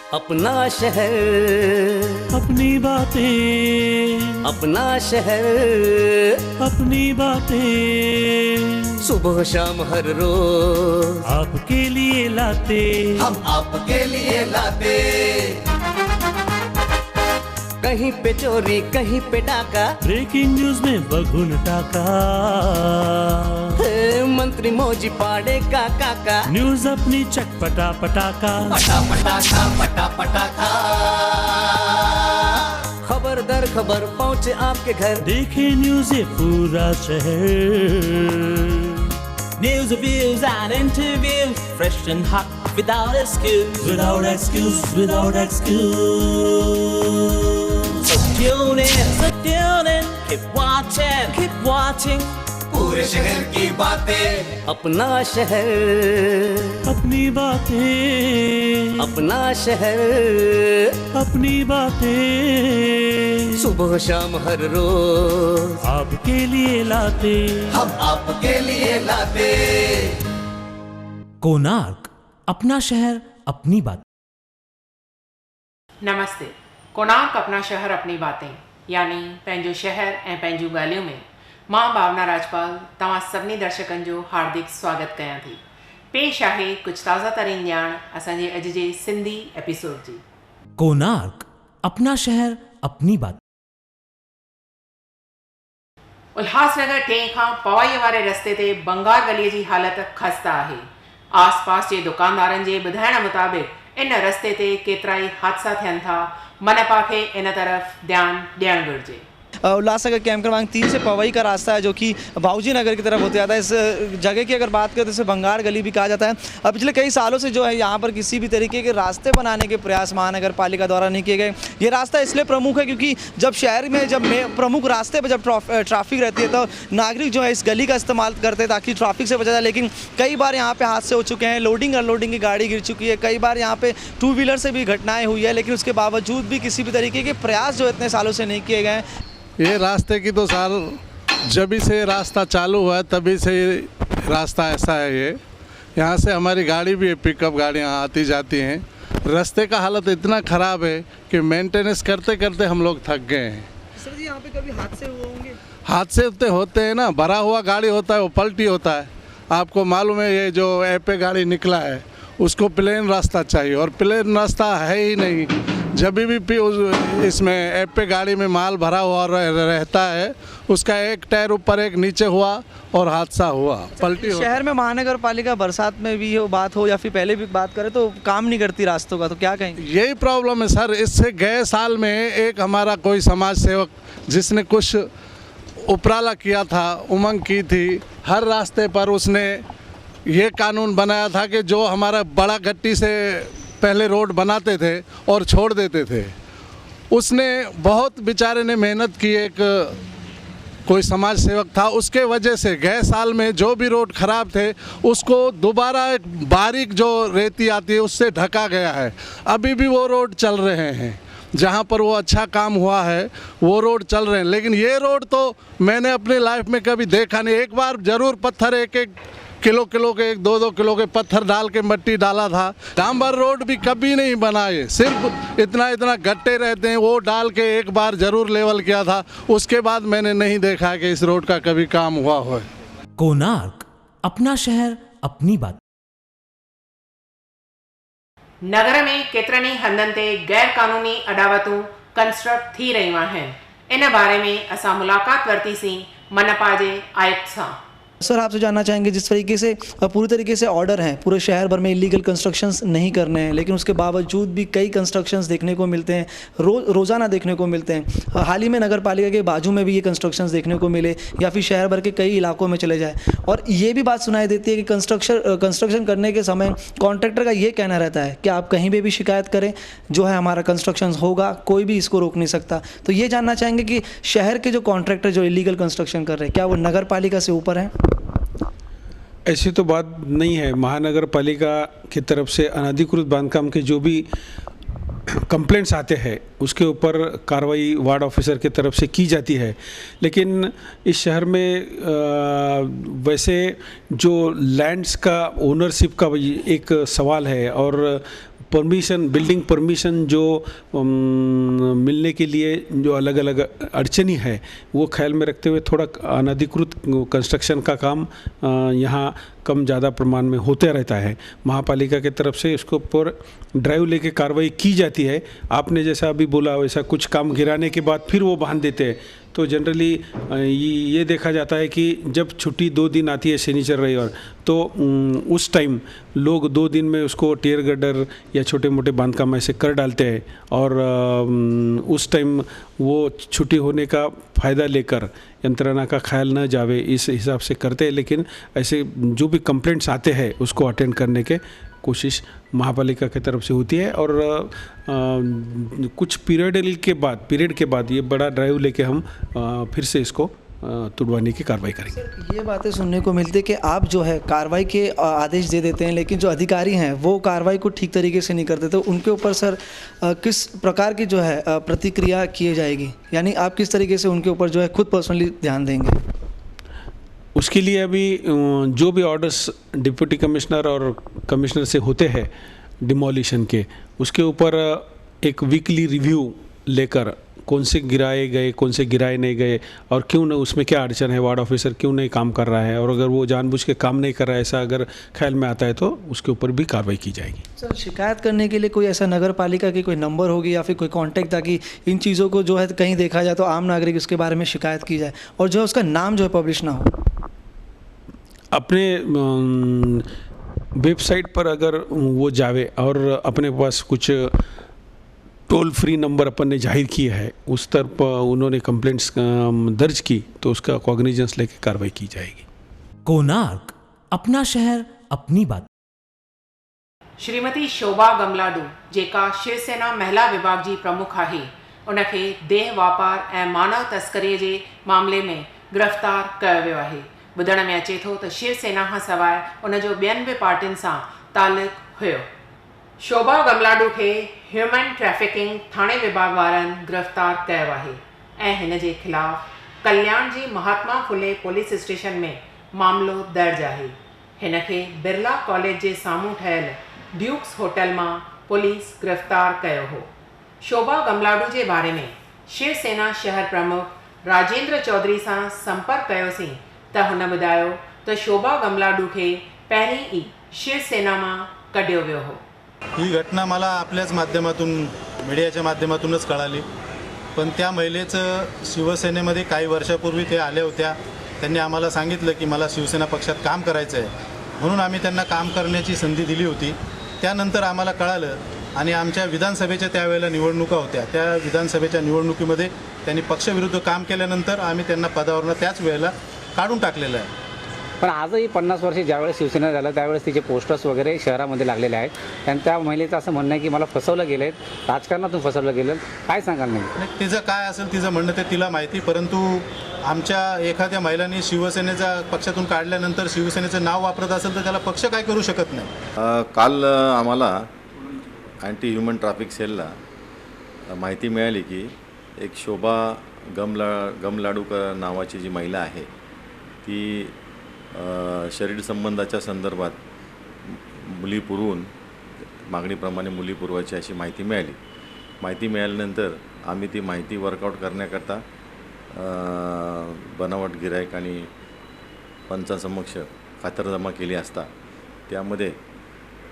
अपना शहर, अपनी बातें, अपना शहर, अपनी बातें, सुबह शाम हर रोज आपके लिए लाते, हम आपके लिए लाते। कहीं पे चोरी, कहीं पे डाका, ब्रेकिंग न्यूज में बगुन टाका, मंत्री मौजी पाड़े का काका, न्यूज अपनी चटपटा पटाका, पटा पटाखा पटा पटाखा। खबर दर खबर पहुँचे आपके घर, देखे न्यूज ये पूरा शहर। News, reviews and interviews, fresh and hot, without excuse. Without excuse, without excuse. So tune in, keep watching. पूरे शहर की बातें, अपना शहर, अपनी बातें, अपना शहर, अपनी बातें, सुबह शाम हर रोज आपके लिए लाते, हम आपके लिए लाते। कोणार्क, अपना शहर अपनी बात। नमस्ते। कोणार्क अपना शहर अपनी बातें यानी पंहिंजो शहर ऐं पंहिंजूं ॻाल्हियूं में मां भावना राजपाल तव्हां सभिनी दर्शकनि जो हार्दिक स्वागत कयां थी। पेश आहे कुझु ताज़ा तरीन ॼाण असांजे अॼु जे सिंधी एपिसोड जी। कोणार्क, अपना शहर अपनी बात। उल्हासनगर 2 खां पवाईअ वारे रस्ते ते बंगार गलीअ जी हालत ख़स्ता आहे। आसपास जे दुकानदारनि जे ॿुधाइण मुताबिक़ इन रस्ते ते केतिरा ई हादसा थियनि था। मनपा खे इन तरफ़ ध्यानु ॾियणु घुरिजे। उल्लासनगर कैंप क्रमांक 3 से पवई का रास्ता है जो कि बाऊजी नगर की तरफ होते जाता है। इस जगह की अगर बात करें तो इसे बंगार गली भी कहा जाता है। अब पिछले कई सालों से जो है यहाँ पर किसी भी तरीके के रास्ते बनाने के प्रयास महानगर पालिका द्वारा नहीं किए गए। ये रास्ता इसलिए प्रमुख है क्योंकि जब शहर में प्रमुख रास्ते पर जब ट्रैफिक रहती है तो नागरिक जो है इस गली का इस्तेमाल करते हैं ताकि ट्रैफिक से बचा जाए। लेकिन कई बार यहाँ पे हादसे हो चुके हैं, लोडिंग अनलोडिंग की गाड़ी गिर चुकी है, कई बार यहाँ पे 2 व्हीलर से भी घटनाएं हुई है। लेकिन उसके बावजूद भी किसी भी तरीके के प्रयास जो इतने सालों से नहीं किए गए हैं। ये रास्ते की तो साल जब से रास्ता चालू हुआ है तभी से रास्ता ऐसा है। ये यहाँ से हमारी गाड़ी भी पिकअप गाड़ियाँ आती जाती हैं। रास्ते का हालत इतना ख़राब है कि मेंटेनेंस करते करते हम लोग थक गए हैं। सर जी यहाँ पे कभी हादसे हुए होंगे? हादसे होते हैं ना, भरा हुआ गाड़ी होता है वो पलटी होता है। आपको मालूम है ये जो एपे गाड़ी निकला है उसको प्लेन रास्ता चाहिए और प्लेन रास्ता है ही नहीं। जब भी इसमें एपे गाड़ी में माल भरा हुआ रहता है उसका एक टायर ऊपर एक नीचे हुआ और हादसा हुआ, पलटी हुआ। शहर में महानगर पालिका बरसात में भी हो बात हो या फिर पहले भी बात करें तो काम नहीं करती रास्तों का, तो क्या कहेंगे? यही प्रॉब्लम है सर। इससे गए साल में एक हमारा कोई समाज सेवक जिसने कुछ उपराला किया था, उमंग की थी, हर रास्ते पर उसने ये कानून बनाया था कि जो हमारा बड़ा गट्टी से पहले रोड बनाते थे और छोड़ देते थे, उसने बहुत बेचारे ने मेहनत की। एक कोई समाज सेवक था, उसके वजह से गए साल में जो भी रोड ख़राब थे उसको दोबारा एक बारीक जो रेती आती है उससे ढका गया है। अभी भी वो रोड चल रहे हैं, जहाँ पर वो अच्छा काम हुआ है वो रोड चल रहे हैं। लेकिन ये रोड तो मैंने अपनी लाइफ में कभी देखा नहीं। एक बार ज़रूर पत्थर एक किलो के 2 किलो के पत्थर डाल के मिट्टी डाला था। डांबर रोड भी कभी नहीं बनाए, सिर्फ इतना गट्टे रहते हैं वो डाल के एक बार ज़रूर लेवल किया था। उसके बाद मैंने नहीं देखा कि इस रोड का कभी काम हुआ हो। कोणार्क, अपना शहर अपनी बात। नगर में केतिरनि ई हंधनि ते गैर कानूनी अडावतूं कंस्ट्रक्ट थी रहियूं आहिनि। इन बारे में असां मुलाक़ात वरितीसीं मनपा जे आयुक्त सां। सर आपसे जानना चाहेंगे, जिस तरीके से पूरी तरीके से ऑर्डर हैं पूरे शहर भर में इलीगल कंस्ट्रक्शंस नहीं करने हैं, लेकिन उसके बावजूद भी कई कंस्ट्रक्शंस देखने को मिलते हैं, रोज़ाना देखने को मिलते हैं। हाल ही में नगर पालिका के बाजू में भी ये कंस्ट्रक्शंस देखने को मिले या फिर शहर भर के कई इलाकों में चले जाए। और ये भी बात सुनाई देती है कि कंस्ट्रक्शन करने के समय कॉन्ट्रैक्टर का ये कहना रहता है कि आप कहीं पर भी शिकायत करें, जो है हमारा कंस्ट्रक्शन होगा, कोई भी इसको रोक नहीं सकता। तो ये जानना चाहेंगे कि शहर के जो कॉन्ट्रैक्टर जो इलीगल कंस्ट्रक्शन कर रहे हैं, क्या वो नगर पालिका से ऊपर हैं? ऐसी तो बात नहीं है। महानगर पालिका की तरफ से अनधिकृत बांधकाम के जो भी कंप्लेंट्स आते हैं उसके ऊपर कार्रवाई वार्ड ऑफिसर की तरफ से की जाती है। लेकिन इस शहर में वैसे जो लैंड्स का ओनरशिप का एक सवाल है और परमिशन, बिल्डिंग परमिशन जो मिलने के लिए जो अलग अलग अड़चनी है वो ख्याल में रखते हुए थोड़ा अनधिकृत कंस्ट्रक्शन का काम यहाँ कम ज़्यादा प्रमाण में होते रहता है। महापालिका की तरफ से इसके ऊपर ड्राइव लेके कार्रवाई की जाती है। आपने जैसा अभी बोला वैसा कुछ काम गिराने के बाद फिर वो बांध देते हैं, तो जनरली ये देखा जाता है कि जब छुट्टी 2 दिन आती है शनिचर रविवार, तो उस टाइम लोग 2 दिन में उसको टेयर गटर या छोटे मोटे बांधकाम ऐसे कर डालते हैं और उस टाइम वो छुट्टी होने का फ़ायदा लेकर यंत्रणा का ख्याल न जावे इस हिसाब से करते हैं। लेकिन ऐसे जो भी कंप्लेंट्स आते हैं उसको अटेंड करने के कोशिश महापालिका की तरफ से होती है और कुछ पीरियड के बाद ये बड़ा ड्राइव लेके हम फिर से इसको तुड़वाने की कार्रवाई करेंगे। ये बातें सुनने को मिलती है कि आप जो है कार्रवाई के आदेश दे देते हैं, लेकिन जो अधिकारी हैं वो कार्रवाई को ठीक तरीके से नहीं करते, तो उनके ऊपर सर किस प्रकार की जो है प्रतिक्रिया की जाएगी, यानी आप किस तरीके से उनके ऊपर जो है खुद पर्सनली ध्यान देंगे? उसके लिए अभी जो भी ऑर्डर्स डिप्टी कमिश्नर और कमिश्नर से होते हैं डिमोलिशन के, उसके ऊपर एक वीकली रिव्यू लेकर कौन से गिराए गए, कौन से गिराए नहीं गए और क्यों न, उसमें क्या अड़चन है, वार्ड ऑफिसर क्यों नहीं काम कर रहा है, और अगर वो जानबूझ के काम नहीं कर रहा है ऐसा अगर ख्याल में आता है तो उसके ऊपर भी कार्रवाई की जाएगी। सर, शिकायत करने के लिए कोई ऐसा नगर पालिका की कोई नंबर होगी या फिर कोई कांटेक्ट, ताकि इन चीज़ों को जो है कहीं देखा जाए तो आम नागरिक इसके बारे में शिकायत की जाए और जो है उसका नाम जो है पब्लिश ना हो? अपने वेबसाइट पर अगर वो जावे और अपने पास कुछ टोल फ्री नंबर अपन ने जाहिर किया है, उस तरफ उन्होंने कंप्लेंट्स दर्ज की तो उसका कॉग्निजेंस लेके कार्रवाई की जाएगी। कोणार्क, अपना शहर अपनी बात। श्रीमती शोभा गमलाडू जेका शिवसेना महिला विभाग जी प्रमुख आहे, उनखे देह वापार ऐं मानव तस्करीअ जे मामले में गिरफ़्तार कयो वियो आहे। ॿुधण में अचे थो त शिवसेना खां सवाइ उनजो ॿियनि बि पार्टियुनि सां तालुक़ हुयो। शोभा गमलाडू खे ह्यूमन ट्रैफिकिंग थाणे विभाग वारनि गिरफ़्तार कयो आहे ऐं हिन जे ख़िलाफ़ कल्याण जी महात्मा फुले पुलिस स्टेशन में मामिलो दर्ज आहे। हिन खे बिरला कॉलेज जे साम्हूं ठहियल ड्यूक्स होटल मां पुलिस गिरफ़्तार कयो हो। शोभा गमलाडू जे बारे में शिवसेना शहर प्रमुख राजेंद्र चौधरी सां संपर्क कयोसीं त हुन ॿुधायो त शोभा गमलाडू खे पहिरीं ई शिवसेना मां कढियो वियो हो। ही घटना मला आपल्याच माध्यमातून, मीडियाच्या माध्यमातूनच कळाली, पण त्या महिलेचं शिवसेनेमध्ये काही वर्षापूर्वी ते आल्या होत्या। त्यांनी आम्हाला सांगितलं की मला शिवसेना पक्षात काम करायचं आहे, म्हणून आम्ही त्यांना काम करण्याची संधी दिली होती। त्यानंतर आम्हाला कळालं आणि आमच्या विधानसभेच्या त्यावेळेला निवडणुका होत्या, त्या विधानसभेच्या निवडणुकीमध्ये त्यांनी पक्षविरुद्ध काम केल्यानंतर आम्ही त्यांना पदावरून त्याच वेळेला काढून टाकलेलं आहे। पण आजही 50 वर्षे ज्यावेळेस शिवसेना झालं त्यावेळेस तिचे पोस्टर्स वगैरे शहरामध्ये लागलेले आहेत आणि त्या महिलेचं असं म्हणणं आहे की मला फसवलं गेलं आहे, राजकारणातून फसवलं गेलं, काय सांगाल? नाही, तिचं काय असेल तिचं म्हणणं ते तिला माहिती, परंतु आमच्या एखाद्या महिलांनी शिवसेनेच्या पक्षातून काढल्यानंतर शिवसेनेचं नाव वापरत असेल तर त्याला पक्ष काय करू शकत नाही। काल आम्हाला अँटी ह्युमन ट्रॅफिक सेलला माहिती मिळाली की एक शोभा गमलाडूकर नावाची जी महिला आहे ती शरीर संबंधाच्या संदर्भात मुली पुरवून मागणीप्रमाणे मुली पुरवायची अशी माहिती मिळाली। माहिती मिळाल्यानंतर आम्ही ती माहिती वर्कआउट करण्याकरता बनावट गिराईक आणि पंचांसमक्ष खातरजमा केली असता त्यामध्ये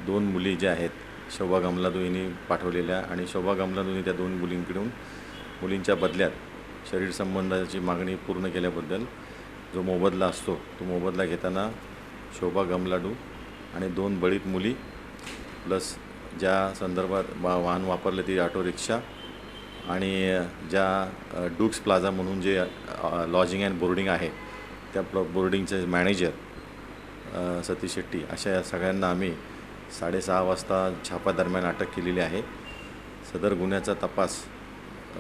2 मुली ज्या आहेत शोभा गमलाडू यांनी पाठवलेल्या आणि शोभा गमलाडूंनी त्या 2 मुलींकडून मुलींच्या बदल्यात शरीर संबंधाची मागणी पूर्ण केल्याबद्दल जो मोबदला असतो तो मोबदला घेताना शोभा गमलाडू आणि 2 बळीत मुली प्लस ज्या संदर्भात वाहन वापरले ती ऑटो रिक्षा आणि ज्या डुक्स प्लाझा म्हणून जे लॉजिंग अँड बोर्डिंग आहे त्या बोर्डिंगचे मॅनेजर सतीश शेट्टी अशा या सगळ्यांना आम्ही 6:30 वाजता छापादरम्यान अटक केलेली आहे। सदर गुन्ह्याचा तपास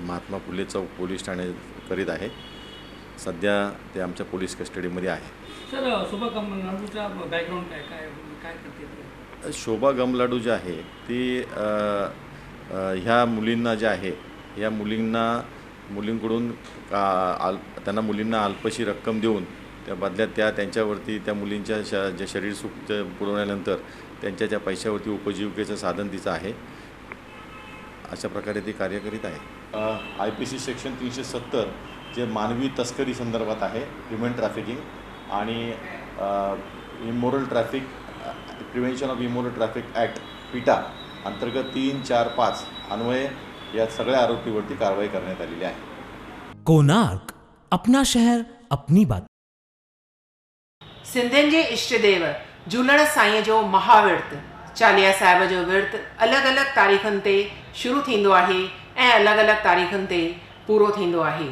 महात्मा फुले चौक पोलीस ठाणे करीत आहे। सध्या ते आमच्या पोलीस कस्टडीमध्ये आहे। सर, शोभा गमलाडूचा बॅकग्राऊंड काय करते? शोभा गमलाडू जे आहे ती ह्या मुलींना जे आहे या मुलींकडून त्यांना मुलींना अल्पशी रक्कम देऊन त्या बदल्यात त्यांच्यावरती त्या मुलींच्या जे शरीर सुख पुरवल्यानंतर त्यांच्या ज्या पैशावरती उपजीविकेचं साधन तिचं आहे, अशा प्रकारे ती कार्य करीत आहे. IPC सेक्शन 370 जे मानवी तस्करी संदर्भात आहे, ह्युमन ट्रॅफिकिंग आणि immoral traffic prevention of immoral traffic act पिटा अंतर्गत 3, 4, 5 अन्वये या सगळ्या आरोपीवरती कारवाई करण्यात आलेली आहे. कोणार्क अपना शहर अपनी बात. सिंधियुनि जे इष्टदेव झूलण साईं जो महाविर्त चालीहा साहिब जो विर्त अलॻि अलॻि तारीख़ुनि ते शुरू थींदो आहे ऐं अलॻि अलॻि तारीख़ुनि ते पूरो थींदो आहे,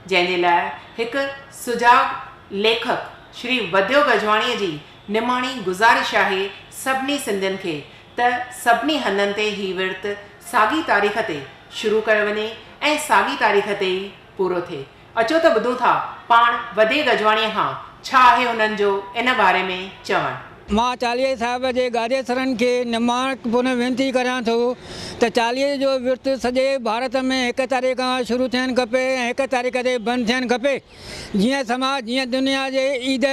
जंहिंजे लाइ हिकु सुजाग लेखक श्री वद्यो गजवाणीअ जी निमाणी गुज़ारिश आहे सभिनी सिंधियुनि खे त सभिनी हंधनि ते ही विर्त साॻी तारीख़ ते शुरू कयो वञे ऐं साॻी तारीख़ ते ई पूरो थिए. अचो त ॿुधूं था पाण वदे गजवाणीअ खां छा आहे हुननि जो इन बारे में चवणु. मां चालीहे साहिब जे गादेसरनि खे निमाण पुन वेनिती करियां थो त चालीहे जो विर्त सॼे भारत में 1 तारीख़ खां शुरू थियणु खपे ऐं 1 तारीख़ ते बंदि थियणु खपे. जीअं समाज जीअं दुनिया जे ईद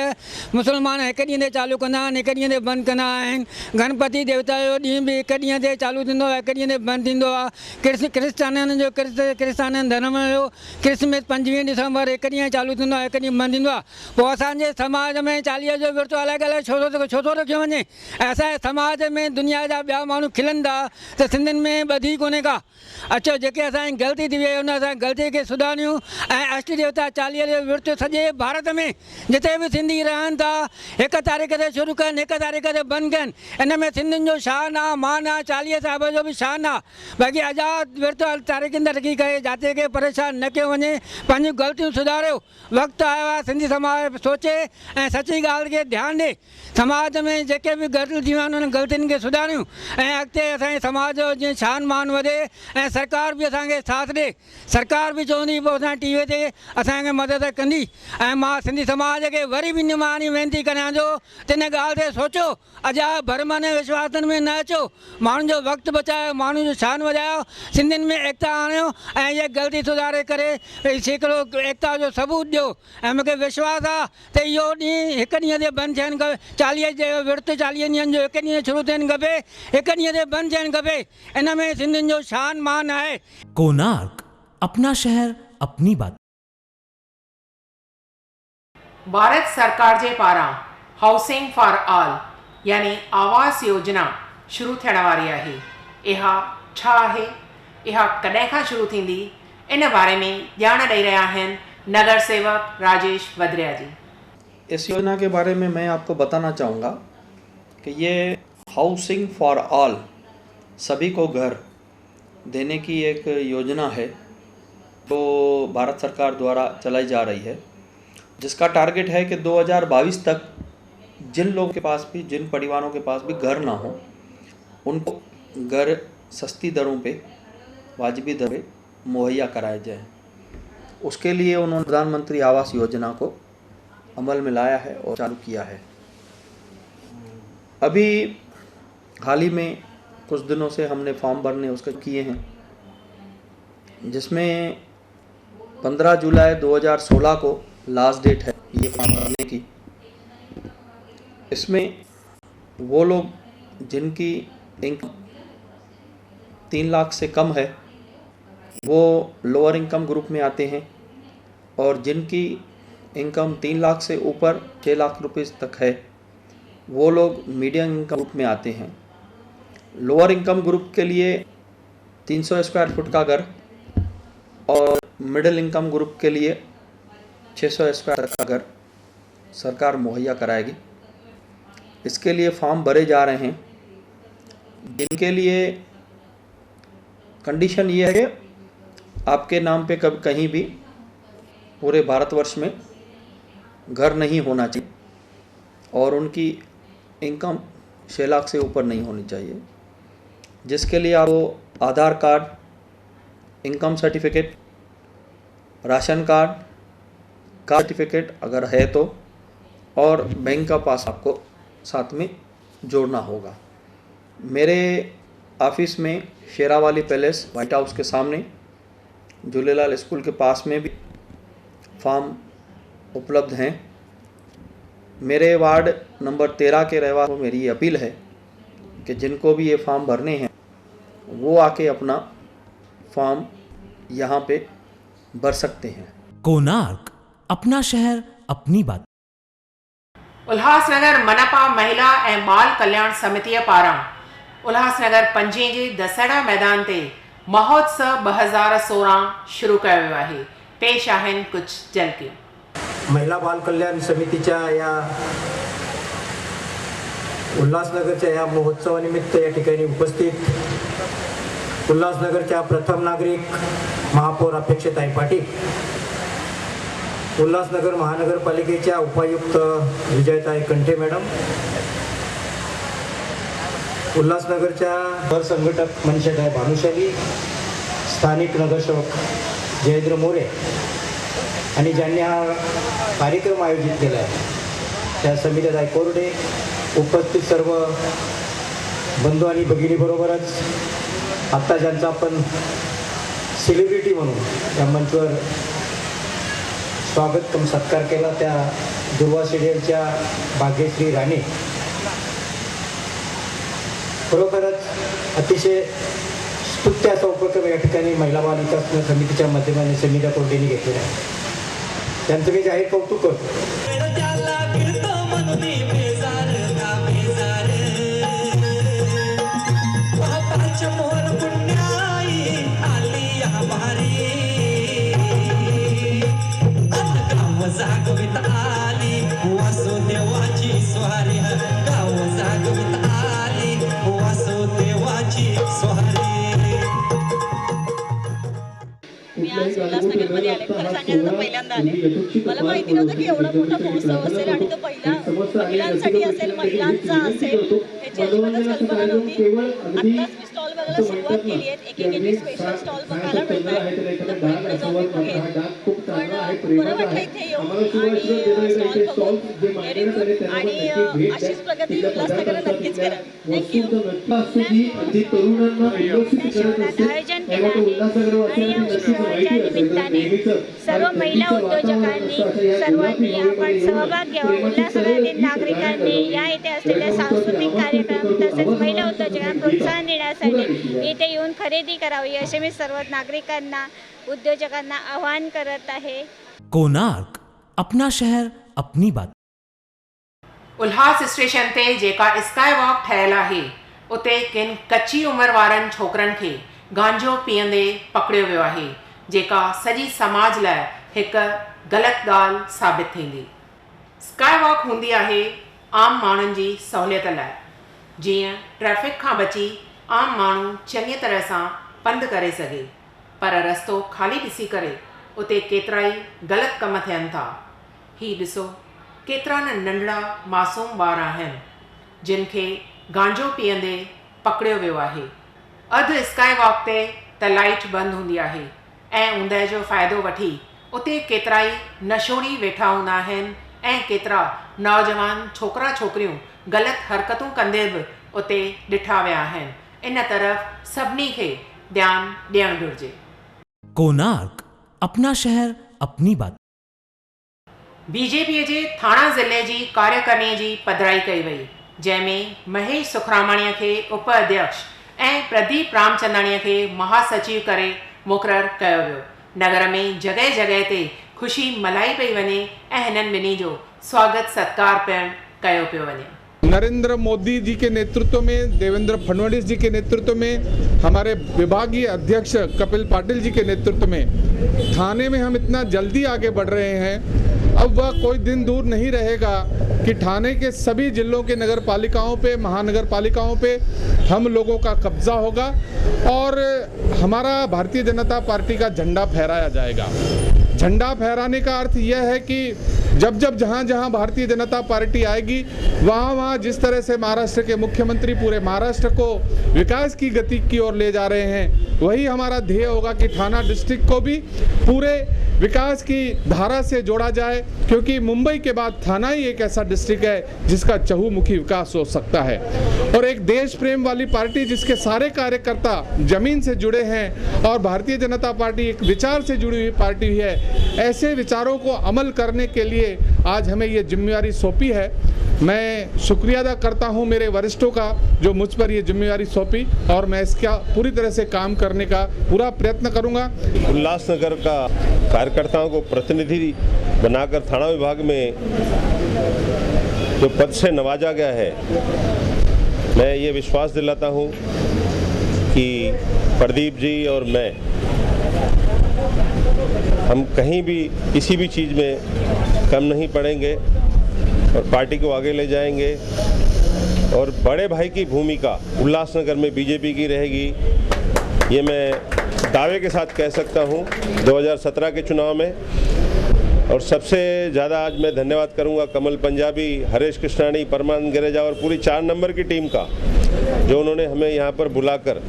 मुस्लमान 1 ॾींहं ते चालू कंदा आहिनि, 1 ॾींहं ते बंदि कंदा आहिनि. गणपति देवता जो ॾींहुं बि 1 ॾींहं ते चालू थींदो आहे, 1 ॾींहं ते बंदि थींदो आहे. क्रिस्ताननि जो क्रिस्ताननि धर्म जो क्रिसमस 25 डिसंबर 1 ॾींहं चालू थींदो आहे, 1 ॾींहुं बंदि थींदो आहे. पोइ असांजे समाज में चालीहे जो विर्त अलॻि अलॻि छो थो रखियो वञे. असांजे समाज में दुनिया जा ॿिया माण्हू खिलनि था त सिंधियुनि में ॿधी कोन्हे का. अचो जेके असांजी ग़लती थी वई हुन असां ग़लती खे सुधारियूं ऐं अष्ट देवता चालीहे जो विर्त सॼे भारत में जिते बि सिंधी रहनि था 1 तारीख़ ते शुरू कनि, 1 तारीख़ ते बंदि कनि. इन में सिंधियुनि जो शान आहे, मान आहे, चालीहे साहिब जो बि शान आहे. बाक़ी आज़ादु विर्त तारीख़ुनि ते रखी करे जाते खे परेशान न कयो वञे, पंहिंजूं ग़लतियूं सुधारियो. वक़्तु आयो आहे सिंधी समाज सोचे ऐं सची ॻाल्हि खे ध्यानु ॾे. समाज में जेके बि ग़लतियूं थियूं आहिनि उन ग़लतियुनि खे सुधारियूं ऐं अॻिते असांजे समाज जो जीअं शान मान वधे ऐं सरकार बि असांखे साथ ॾे. सरकार बि चवंदी पोइ असां टीवीअ ते असांखे मदद कंदी. ऐं मां सिंधी समाज खे वरी बि निमाणी वेनिती करियां थो त इन ॻाल्हि ते सोचो, अजा भरमनि विश्वासनि में न अचो, माण्हुनि जो वक़्तु बचायो, माण्हुनि जो शान वधायो, सिंधियुनि में एकता आणियो ऐं इहा ग़लती सुधारे करे हिकिड़ो एकता जो सबूत ॾियो. ऐं मूंखे विश्वास आहे त इहो ॾींहुं 1 ॾींहं ते बंदि थियणु खपे. चालीहे जो विर्त 40 ॾींहंनि जो 1 ॾींहं शुरू थियणु खपे, 1 ॾींहं ते बंदि थियणु खपे. इन में सिंधियुनि जो शान मान आहे. कोणार्क अपना शहर अपनी बात. भारत सरकार जे पारां हाउसिंग फॉर ऑल यानी आवास योजना शुरू थियण वारी आहे. इहा छा आहे, इहा कॾहिं खां शुरू थींदी, इन बारे में ॼाण ॾेई रहिया आहिनि नगर सेवक राजेश वद्रिया जी. इस योजना के बारे में मैं आपको बताना चाहूँगा कि ये हाउसिंग फॉर ऑल सभी को घर देने की एक योजना है जो भारत सरकार द्वारा चलाई जा रही है, जिसका टारगेट है कि 2022 तक जिन लोगों के पास भी, जिन परिवारों के पास भी घर ना हो, उनको घर सस्ती दरों पे, वाजिबी दर पे मुहैया कराया जाए. उसके लिए उन्होंने प्रधानमंत्री आवास योजना को अमल में लाया है और चालू किया है. अभी हाल ही में कुछ दिनों से हमने फॉर्म भरने उसके किए हैं, जिसमें 15 जुलाई 2016 को लास्ट डेट है ये फॉर्म भरने की. इसमें वो लोग जिनकी इनकम 3 लाख से कम है वो लोअर इनकम ग्रुप में आते हैं, और जिनकी इनकम 3 लाख से ऊपर 6 लाख रुपए तक है वो लोग मीडियम इनकम ग्रुप में आते हैं. लोअर इनकम ग्रुप के लिए 300 स्क्वायर फुट का घर और मिडिल इनकम ग्रुप के लिए 600 स्क्वायर का घर सरकार मुहैया कराएगी. इसके लिए फॉर्म भरे जा रहे हैं. जिनके लिए कंडीशन ये है कि आपके नाम पे कभी कहीं भी पूरे भारतवर्ष में घर नहीं होना चाहिए और उनकी इनकम 6 लाख से ऊपर नहीं होनी चाहिए, जिसके लिए आपको Aadhaar card, income certificate, ration card, caste certificate अगर है तो, और बैंक का पास आपको साथ में जोड़ना होगा. मेरे ऑफिस में शेरावाली पैलेस व्हाइट हाउस के सामने झूलेलाल स्कूल के पास में भी फॉर्म उपलब्ध हैं. मेरे वार्ड नंबर 13 के रहवासियों को मेरी अपील है कि जिनको भी ये फॉर्म भरने हैं वो आके अपना फॉर्म यहाँ पे भर सकते हैं। कोणार्क, अपना शहर अपनी बात। उल्हासनगर मनपा महिला ऐं बाल कल्याण समितीअ पारां उल्हासनगर 5 जे दसहड़ा मैदान ते महोत्सव 2016 शुरू कयो वियो आहे। पेश आहिनि कुछ झलकियूं। महिला बाल कल्याण समितीच्या या उल्हासनगरच्या या महोत्सवानिमित्त या ठिकाणी उपस्थित उल्हासनगरच्या प्रथम नागरिक महापौर अपेक्षाताई पाटील, उल्हासनगर महानगरपालिकेच्या उपायुक्त विजयताई कंठे मॅडम, उल्हासनगरच्या सरसंघटक मनशाताई भानुशाली, स्थानिक नगरसेवक जयेंद्र मोरे आणि ज्यांनी हा कार्यक्रम आयोजित केला आहे त्या समितीताई कोरडे, उपस्थित सर्व बंधू आणि भगिनीबरोबरच आत्ता ज्यांचा आपण सेलिब्रिटी म्हणून त्या मंचवर स्वागत कम सत्कार केला त्या दुर्वा स्टेडियमच्या भाग्यश्री राणे, खरोखरच अतिशय स्तुत्य असा उपक्रम या ठिकाणी महिला बाल विकास समितीच्या माध्यमाने समित्या कोर्टीने घेतलेला आहे, त्यांचं मी जाहीर कौतुक करतो। मी आज उल्हासनगरमध्ये आले, खरं सांगायचं तर पहिल्यांदा आले। मला माहिती नव्हतं की एवढा मोठा महोत्सव असेल आणि तो महिलांसाठी असेल, महिलांचा असेल, याची अजिबातच कल्पना नव्हती। आत्ताच मी स्टॉल बघायला सुरुवात केली आहे, एक स्पेशल स्टॉल बघायला मिळत आहे, तर पुढे जाऊन मी बघेन। पण बरं वाटलं इथे येऊन आणि स्टॉल बघून आणि अशीच प्रगती उल्हासनगर नक्कीच करावी। थँक्यू। आयोजन केलं आहे आणि या उत्सवाच्या निमित्ताने सर्व महिला उद्योजकांनी सर्वांनी आपण सहभाग घ्यावा। उल्हासनगरातील नागरिकांनी या इथे असलेल्या सांस्कृतिक कार्यक्रम तसेच महिला उद्योजकांना प्रोत्साहन देण्यासाठी इथे येऊन खरेदी करावी असे मी सर्व नागरिकांना उद्योजकांना आवाहन करत आहे। कोणार्क, अपना शहर अपनी बात। उल्हास स्टेशन ते जेका स्काई वॉक ठहियल आहे उते किन कच्ची उमिरि वारनि छोकरनि खे गांजो पीअंदे पकड़ियो वियो आहे, जेका सॼी समाज लाइ हिकु ग़लति ॻाल्हि साबित थींदी। स्काई वॉक हूंदी आहे आम माण्हुनि जी सहूलियत लाइ, जीअं ट्रैफिक खां बची आम माण्हू चङी तरह सां पंधु करे सघे, पर रस्तो ख़ाली ॾिसी करे उते केतिरा ई ग़लति कम थियनि था। ही ॾिसो केतिरा न नंढड़ा मासूम ॿार आहिनि जिन खे गांजो पीअंदे पकड़ियो वियो आहे। अधु स्काई वॉक ते त लाइट बंदि हूंदी आहे ऐं ऊंदहि जो फ़ाइदो वठी उते केतिरा ई नशोड़ी वेठा हूंदा आहिनि ऐं केतिरा नौजवान छोकिरा छोकिरियूं ग़लति हरकतूं कंदे बि उते ॾिठा विया आहिनि। इन तरफ़ सभिनी खे ध्यानु ॾियणु घुरिजे। कोणार्क, अपना शहर अपनी बात। बीजेपीअ जे थाणा ज़िले जी कार्यकारिणी जी पधिराई कई वई, जंहिंमें महेश सुखरामाणीअ खे उप अध्यक्ष ऐं प्रदीप रामचंदाणीअ खे महासचिव करे मुक़ररु कयो वियो। नगर में जॻह जॻह ते ख़ुशी मल्हाई पई वञे ऐं हिननि ॿिन्ही जो स्वागत सत्कार पिणु कयो पियो वञे। नरेंद्र मोदी जी के नेतृत्व में, देवेंद्र फडणवीस जी के नेतृत्व में, हमारे विभागीय अध्यक्ष कपिल पाटिल जी के नेतृत्व में थाने में हम इतना जल्दी आगे बढ़ रहे हैं। अब वह कोई दिन दूर नहीं रहेगा कि थाने के सभी जिलों के नगर पालिकाओं पे, महानगर पालिकाओं पे हम लोगों का कब्जा होगा और हमारा भारतीय जनता पार्टी का झंडा फहराया जाएगा। झंडा फहराने का अर्थ यह है कि जब जब जहाँ जहाँ भारतीय जनता पार्टी आएगी वहाँ वहाँ जिस तरह से महाराष्ट्र के मुख्यमंत्री पूरे महाराष्ट्र को विकास की गति की ओर ले जा रहे हैं, वही हमारा ध्येय होगा कि थाना डिस्ट्रिक्ट को भी पूरे विकास की धारा से जोड़ा जाए, क्योंकि मुंबई के बाद थाना ही एक ऐसा डिस्ट्रिक्ट है जिसका चहुमुखी विकास हो सकता है। और एक देश प्रेम वाली पार्टी जिसके सारे कार्यकर्ता जमीन से जुड़े हैं और भारतीय जनता पार्टी एक विचार से जुड़ी हुई पार्टी है, ऐसे विचारों को अमल करने के लिए आज हमें ये जिम्मेवारी सौंपी है। मैं शुक्रिया अदा करता हूँ मेरे वरिष्ठों का जो मुझ पर ये जिम्मेवारी सौंपी, और मैं इसका पूरी तरह से काम करने का पूरा प्रयत्न करूँगा। उल्लासनगर का कार्यकर्ताओं को प्रतिनिधि बनाकर थाना विभाग में जो पद से नवाजा गया है, मैं ये विश्वास दिलाता हूँ कि प्रदीप जी और मैं, हम कहीं भी किसी भी चीज़ में कम नहीं पड़ेंगे और पार्टी को आगे ले जाएंगे। और बड़े भाई की भूमिका उल्लासनगर में बीजेपी की रहेगी, ये मैं दावे के साथ कह सकता हूँ 2017 के चुनाव में। और सबसे ज़्यादा आज मैं धन्यवाद करूँगा कमल पंजाबी, हरेश कृष्णानी, परमानंद गरेजा और पूरी 4 नंबर की टीम का, जो उन्होंने हमें यहाँ पर बुलाकर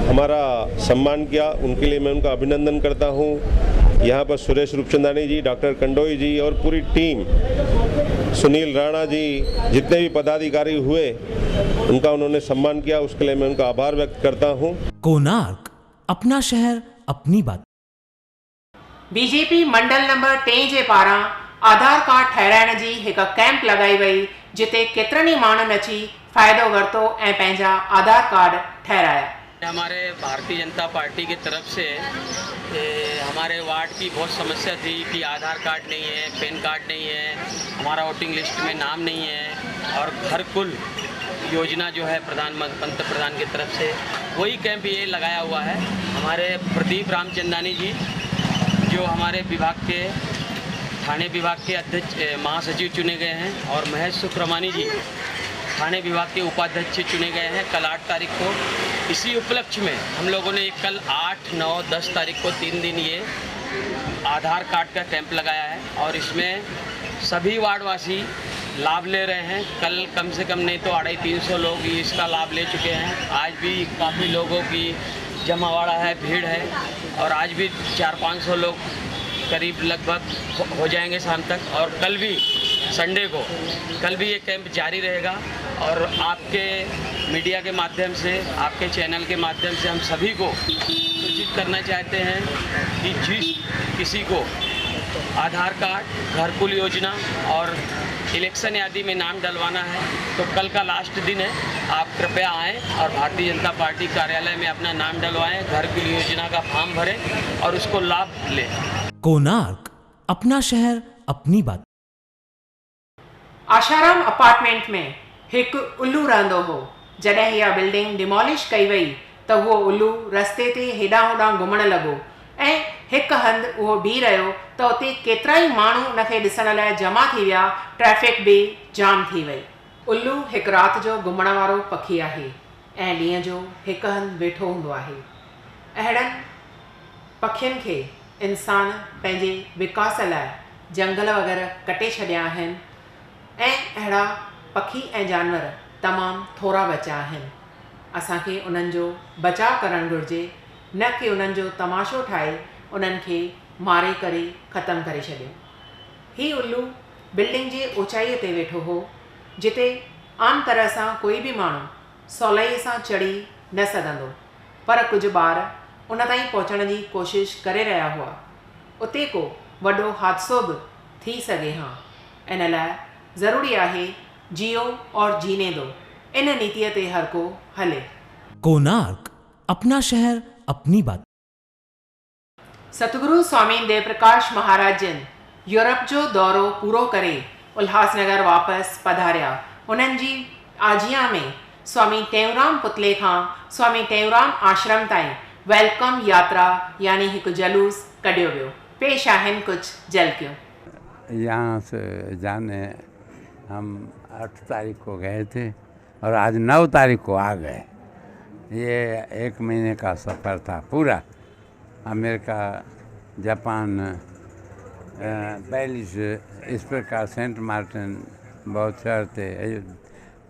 हमारा सम्मान किया। उनके लिए मैं उनका अभिनंदन करता हूँ। यहाँ पर सुरेश रूपचंदानी जी, डॉक्टर कंडोई जी और पूरी टीम, सुनील राणा जी, जितने भी पदाधिकारी हुए उनका उन्होंने सम्मान किया, उसके लिए मैं उनका आभार व्यक्त करता हूँ। कोणार्क, अपना शहर अपनी बात। बीजेपी मंडल नंबर 3 जे पारां आधार कार्ड ठहिराइण जी हिकु कैंप लॻाई वई, जिते केतिरनि ई माण्हुनि अची फ़ाइदो वरितो ऐं पंहिंजा आधार कार्ड ठहिराया। हमारे भारतीय जनता पार्टी की तरफ से हमारे वार्ड की बहुत समस्या थी कि आधार कार्ड नहीं है, पैन कार्ड नहीं है, हमारा वोटिंग लिस्ट में नाम नहीं है, और घर कुल योजना जो है पंत प्रधान की तरफ से, वही कैंप ये लगाया हुआ है। हमारे प्रदीप रामचंदानी जी जो हमारे विभाग के थाने विभाग के अध्यक्ष महासचिव चुने गए हैं, और महेश सुक्रमानी जी थाने विभाग के उपाध्यक्ष चुने गए हैं कल 8 तारीख को। इसी उपलक्ष्य में हम लोगों ने कल 8, 9, 10 तारीख को 3 दिन ये आधार कार्ड का कैंप लगाया है, और इसमें सभी वार्डवासी लाभ ले रहे हैं। कल कम से कम नहीं तो 250-300 लोग इसका लाभ ले चुके हैं। आज भी काफ़ी लोगों की जमावाड़ा है, भीड़ है, और आज भी 400-500 लोग करीब लगभग हो जाएंगे शाम तक। और कल भी संडे को कल भी ये कैंप जारी रहेगा, और आपके मीडिया के माध्यम से, आपके चैनल के माध्यम से हम सभी को सूचित करना चाहते हैं कि जिस किसी को आधार कार्ड, घर कुल योजना और इलेक्शन यादी में नाम डलवाना है, तो कल का लास्ट दिन है। आप कृपया आएँ और भारतीय जनता पार्टी कार्यालय में अपना नाम डलवाएं, घर कुल योजना का फॉर्म भरें और उसको लाभ लें। कोणार्क, अपना शहर अपनी बात। आशाराम अपार्टमेंट में हिकु उल्लू रहंदो हो। जॾहिं इहा बिल्डिंग डिमोलिश कई वई त उहो उल्लू रस्ते ते हेॾां होॾां घुमणु लॻो, ऐं हिकु हंधि उहो बीह रहियो त उते केतिरा ई माण्हू उनखे ॾिसण लाइ जमा थी विया। ट्रैफ़िक बि जाम थी वई। उल्लू हिकु राति जो घुमण वारो पखी आहे ऐं ॾींहं जो हिकु हंधि वेठो हूंदो आहे। अहिड़नि पखियुनि खे इंसान पंहिंजे विकास लाइ जंगल वग़ैरह कटे छॾिया आहिनि, ऐं अहिड़ा पखी ऐं जानवर तमामु थोरा बचा आहिनि। असांखे उन्हनि जो बचाव करणु घुरिजे, न कि उन्हनि जो तमाशो ठाहे उन्हनि खे मारे करे ख़तमु करे छॾियो। हीउ उल्लू बिल्डिंग जे ऊचाईअ ते वेठो हो, जिते आम तरह सां कोई बि माण्हू सवलाईअ सां चढ़ी न सघंदो, पर कुझु ॿार उन ताईं पहुचण जी कोशिश करे रहिया हुआ। उते को वॾो हादसो बि थी सघे हा। इन लाइ ज़रूरी आहे जियो और जीने दो, इन नीतिअ ते हर को हले। कोणार्क, अपना शहर अपनी बात। सतगुरु स्वामी देवप्रकाश महाराज जन यूरोप जो दौरो पूरो करे उल्हासनगर वापसि पधारिया। उन्हनि जी आजिया में स्वामी टेऊंराम पुतले खां स्वामी टेऊंराम आश्रम ताईं वेलकम यात्रा यानी हिकु जलूस कढियो वियो। पेश आहिनि कुझु झलकियूं। यहाँ से जाने हम 8 तारीख को गए थे और आज 9 तारीख को आ गए। ये 1 महीने का सफ़र था पूरा। अमेरिका, जापान, पेरिस, इस प्रकार सेंट मार्टिन बहुत शहर थे,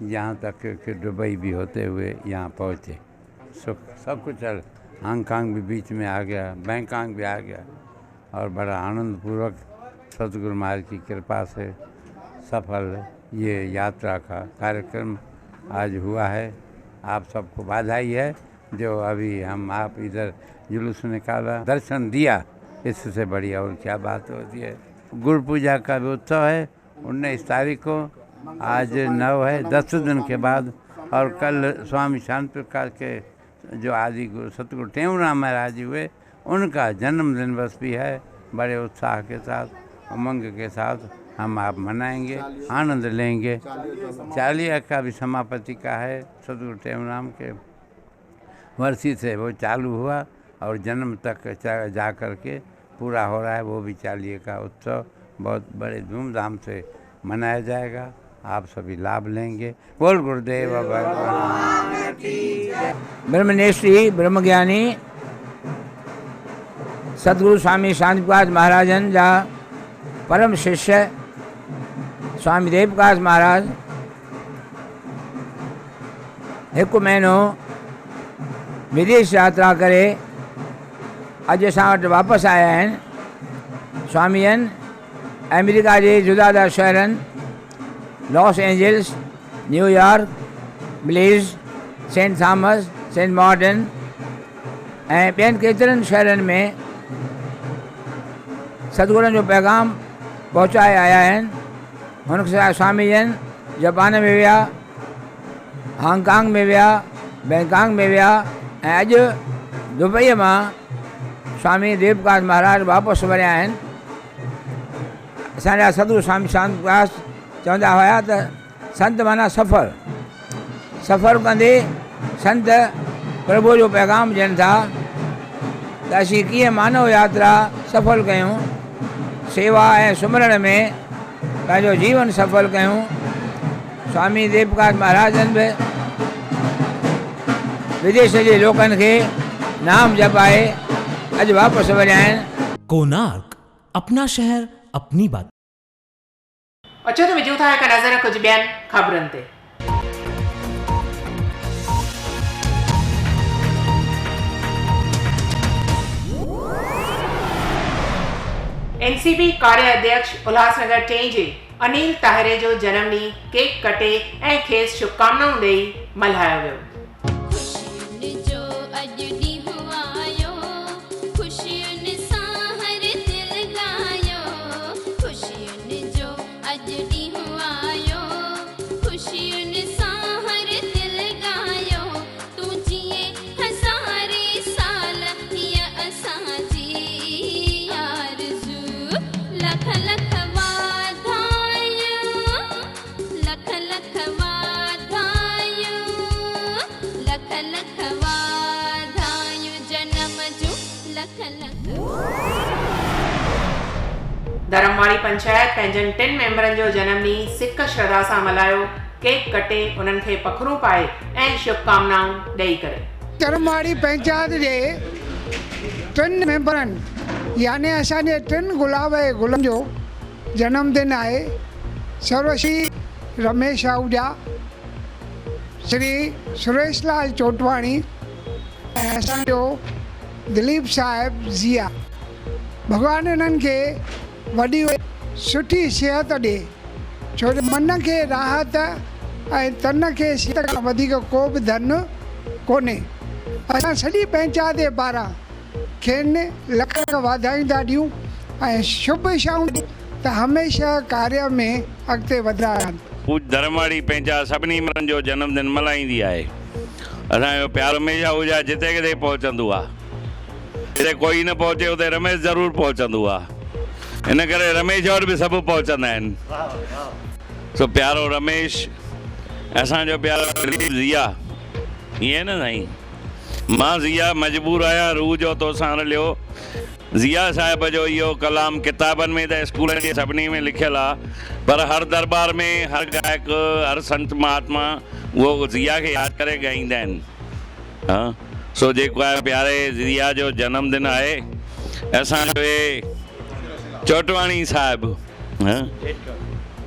यहाँ तक कि दुबई भी होते हुए यहाँ पहुँचे। सब कुछ हांगकांग भी बीच में आ गया, बैंकॉक भी आ गया, और बड़ा आनंदपूर्वक सतगुरु महाराज की कृपा से सफल ये यात्रा का कार्यक्रम आज हुआ है। आप सबको बधाई है जो अभी हम आप इधर जुलूस निकाला, दर्शन दिया, इससे बड़ी और क्या बात होती है। गुरु पूजा का भी उत्सव है 19 तारीख को। आज 9 है, 10 दिन के बाद। और कल स्वामी शांति प्रकाश के जो आदि गुरु सतगुरु टेऊराम महाराज जी हुए, उनका जन्मदिन बस भी है। बड़े उत्साह के साथ, उमंग के साथ हम आप मनाएंगे, आनंद लेंगे। चालिया का भी समापति का है, सतगुरु टेऊराम के वर्षी से वो चालू हुआ और जन्म तक जा कर के पूरा हो रहा है। वो भी चालिये का उत्सव बहुत बड़े धूमधाम से मनाया जाएगा। आप सभी लाभ लेंगे। बोल गुरुदेव भगवान की जय। ब्रह्मनेत्री ब्रह्मज्ञानी सतगुरु स्वामी शांति प्रकाश महाराजन जा परम शिष्य स्वामी देव प्रकाश महाराज एक महीनो विदेश यात्रा करे अज असां वटि वापसि आया आहिनि। स्वामीअनि अमेरिका जे जुदा शहरनि Los Angeles, New York, Belize, Saint Thomas, Saint Martin ऐं ॿियनि केतिरनि शहरनि में सतगुरनि जो पैगाम पहुचाए आया आहिनि। हुन खां स्वामी जन जापान में विया, हांगकांग में विया, बैंकॉक में विया ऐं अॼु दुबईअ मां स्वामी देव प्रकाश महाराज वापसि वरिया आहिनि। असांजा सतगुरु स्वामी शांति प्रकाश चवंदा हुआ त संत माना सफ़र कंदे संत प्रभु जो पैगाम ॾियनि था त असीं कीअं मानव यात्रा सफल कयूं, सेवा ऐं सुमरण में पंहिंजो जीवन सफल कयूं। स्वामी देव प्रकाश महाराजन बि विदेश जे लोकनि खे नाम जपाए अॼु वापसि वरिया आहिनि। कोणार्क, अपना शहर अपनी बात। अचो त विझूं था हिकु नज़र कुझु ॿियनि ख़बरुनि ते। एनसीपी कार्य अध्यक्ष उल्हासनगर 2 जे अनिल ताहिरे जो जनम ॾींहुं केक कटे ऐं खेसि शुभकामनाऊं ॾेई मल्हायो वियो। धर्मवाड़ी पंचायत पंहिंजनि 3 मेंबरनि जो जनम ॾींहुं सिक श्रद्धा सां मल्हायो। केक कटे उन्हनि खे पखरूं पाए ऐं शुभकामनाऊं ॾेई करे। धर्मवाड़ी पंचायत जे 3 मेंबरनि यानी असांजे 3 गुलाब जे गुलनि जो जन्मदिन आहे। सर्वश्री रमेश आहूजा, श्री सुरेश लाल चोटवाणी ऐं असांजो दिलीप साहिब ज़िया। भॻवान इन्हनि खे वॾी सुठी सिहत ॾे, छो जो मन खे राहत ऐं तन खे सिहत खां वधीक को बि धन कोन्हे। असां सॼी पंचायत जे पारां खेनि लख वाधायूं था ॾियूं ऐं शुभ शाऊं त हमेशह कार्य में अॻिते वधंदा रहनि। धर्मवाड़ी पंचायत सभिनी मेंबरनि जो जन्मदिन मल्हाईंदी आहे। असांजो प्यार हमेशह हुजे जिते किथे पहुचंदो आहे, जिते कोई न पहुचे उते रमेश ज़रूरु पहुचंदो आहे। इन करे रमेश वटि बि सभु पहुचंदा आहिनि। सो प्यारो रमेश, असांजो प्यारो ज़िया, ईअं न साईं। मां ज़िया मजबूर आहियां, रूह जो तोसां रलियो। ज़िया साहिब जो इहो कलाम किताबनि में त स्कूलनि जे सभिनी में लिखियलु आहे, पर हर दरबार में हर गायक हर संत महात्मा उहो ज़िया खे यादि करे ॻाईंदा आहिनि। हा, सो जेको आहे प्यारे ज़िया जो जन्मदिन आहे। असांजे चोटवाणी साहिब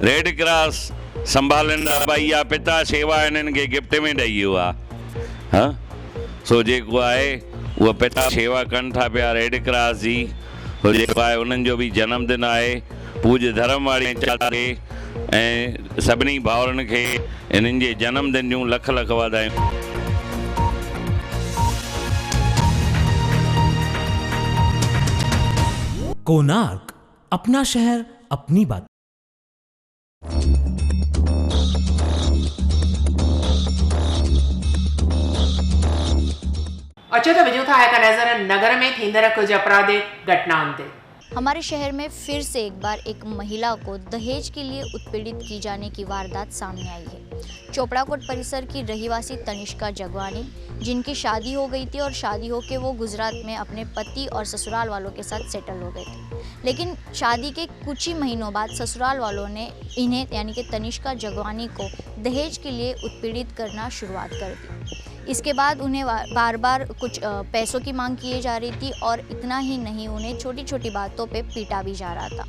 रेड क्रॉस संभालंदा भईया पिता शेवा इन्हनि खे गिफ्ट में ॾेई वियो आहे। हा, सो जेको आहे उहा पिता शेवा कनि था पिया रेड क्रॉस जी। जेको आहे उन्हनि जो बि जन्मदिन आहे। पूज्य धर्मवाड़ी खे ऐं सभिनी भाउरनि खे इन्हनि जे जन्मदिन जूं लख लख वाधायूं। कोणार्क, अपना शहर अपनी बात। अचो त विझूं था हिकु नज़र नगर में थींदड़ कुछ आपराधिक घटनाउनि ते। हमारे शहर में फिर से एक बार एक महिला को दहेज के लिए उत्पीड़ित की जाने की वारदात सामने आई है। चोपड़ाकोट परिसर की रहीवासी तनिष्का जगवानी, जिनकी शादी हो गई थी और शादी होकर वो गुजरात में अपने पति और ससुराल वालों के साथ सेटल हो गए थे, लेकिन शादी के कुछ ही महीनों बाद ससुराल वालों ने इन्हें यानी कि तनिष्का जगवानी को दहेज के लिए उत्पीड़ित करना शुरुआत कर दी। इसके बाद उन्हें बार बार कुछ पैसों की मांग की जा रही थी और इतना ही नहीं, उन्हें छोटी छोटी बातों पे पीटा भी जा रहा था।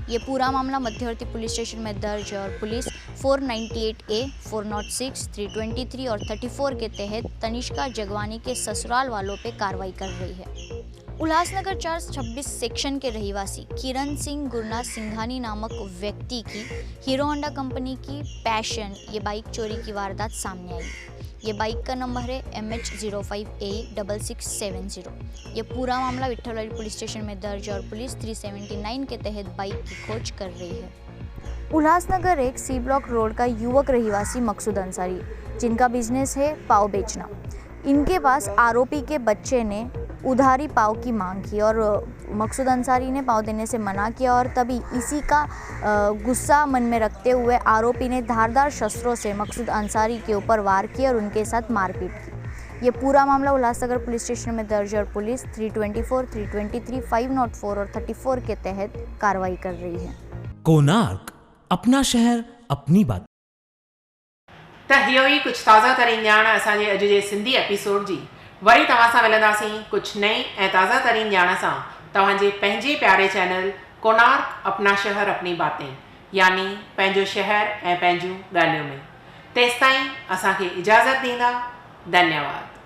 ये पूरा मामला मध्यवर्ती पुलिस स्टेशन में दर्ज है और पुलिस 498A, 406, 323 और 34 के तहत तनिष्का जगवानी के ससुराल वालों पे कार्रवाई कर रही है। उल्लासनगर 426 सेक्शन के रहीवासी किरण सिंह गुरनाथ सिंघानी नामक व्यक्ति की हीरो होंडा कंपनी की पैशन ये बाइक चोरी की वारदात सामने आई। ये बाइक का नंबर है MH05A6670। ये पूरा मामला विट्ठलवाड़ी पुलिस स्टेशन में दर्ज है और पुलिस 379 के तहत बाइक की खोज कर रही है। उल्लासनगर एक सी ब्लॉक रोड का युवक रहीवासी मकसूद अंसारी, जिनका बिजनेस है पाव बेचना, इनके पास आरोपी के बच्चे ने उधारी पाव की मांग की और मकसूद अंसारी ने पाव देने से मना किया और तभी इसी का गुस्सा मन में रखते हुए आरोपी ने धारदार शस्त्रों से मकसूद अंसारी के ऊपर वार किया और उनके साथ मारपीट की। ये पूरा मामला उल्लासनगर पुलिस स्टेशन में दर्ज और पुलिस 324, 323, 504 और 34 के तहत कार्रवाई कर रही है। कोणार्क, अपना शहर अपनी बात। त इहो ई कुछ ताज़ा तरीन ॼाण असांजे अॼु जे सिंधी एपिसोड जी। वरी तव्हां सां मिलंदासीं कुछ नई ऐं ताज़ा तरीन ॼाण सां तव्हांजे पंहिंजे प्यारे चैनल कोणार्क अपना शहर अपनी बातें, यानी पंहिंजो शहर ऐं पंहिंजूं ॻाल्हियूं में। तेसिताईं असांखे इजाज़त ॾींदा। धन्यवाद।